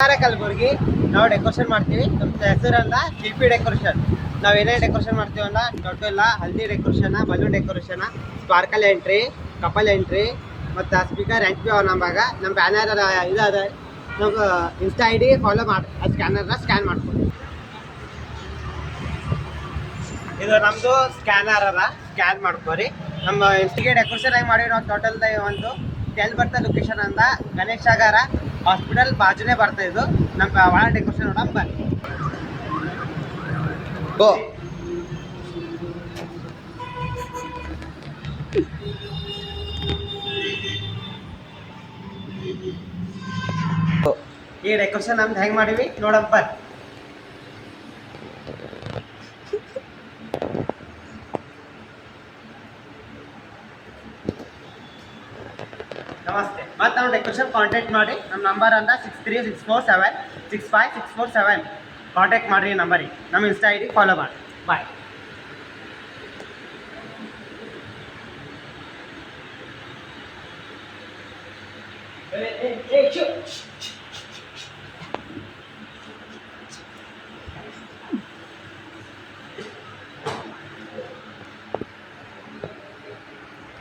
ಕಲಬುರ್ಗಿ ನಾವು ಡೆಕೋರೇಷನ್ ಮಾಡ್ತೀವಿ. ನಮ್ಮ ಹೆಸರಲ್ಲ ಶಿಲ್ಪಿ ಡೆಕೋರೇಷನ್. ನಾವು ಏನೇನು ಡೆಕೋರೇಷನ್ ಮಾಡ್ತೀವಲ್ಲ total haldi decoration, balloon decoration, sparkle entry, couple entry ಮತ್ತು ಸ್ಪೀಕರ್ ಎಂಟ್ರಿ ಅವ ನಮ್ಮಾಗ. ನಮ್ಮ ಬ್ಯಾನರ್ ಇದಾದ ನಮ್ಮ ಇನ್ಸ್ಟಾ ಐ ಡಿ ಫಾಲೋ ಮಾಡಿ ಆ ಸ್ಕ್ಯಾನರ್ನ ಸ್ಕ್ಯಾನ್ ಮಾಡ್ಕೊಂಡು. ಇದು ನಮ್ಮದು ಸ್ಕ್ಯಾನರ್ ಅದ, ಸ್ಕ್ಯಾನ್ ಮಾಡ್ಕೋರಿ. ನಮ್ಮ ಇನ್ಸ್ಟಿಗೆ ಡೆಕೋರೇಷನ್ ಆಗಿ ಮಾಡಿ ನಾವು ಟೋಟಲ್ ಒಂದು ಎಲ್ಲಿ ಬರ್ತಾ ಲೊಕೇಶನ್ ಅಂದ ಗಣೇಶ್ ಸಾಗರ ಹಾಸ್ಪಿಟಲ್ ಬಾಜುನೇ ಬರ್ತಾ. ಇದು ನಮ್ಮ ಭಾಳ ಡೆಕೋರೇಷನ್ ನೋಡಮ್ ಬನ್ನಿ. ಗೋ ಈ ಡೆಕೋರೇಷನ್ ನಮ್ದು ಹೆಂಗೆ ಮಾಡೀವಿ ನೋಡಪ್ಪ. ನಮಸ್ತೆ. ಮತ್ತು ನಾವು ಡೆಕೋರೇಷನ್ ಕಾಂಟ್ಯಾಕ್ಟ್ ಮಾಡಿ. ನಮ್ಮ ನಂಬರ್ ಅಂತ 6364765647 ಕಾಂಟ್ಯಾಕ್ಟ್ ಮಾಡಿರಿ ಈ ನಂಬರಿಗೆ. ನಮ್ಮ ಇನ್ಸ್ಟಾ ಐ ಡಿ ಫಾಲೋ ಮಾಡಿ. ಬಾಯ್. Hey,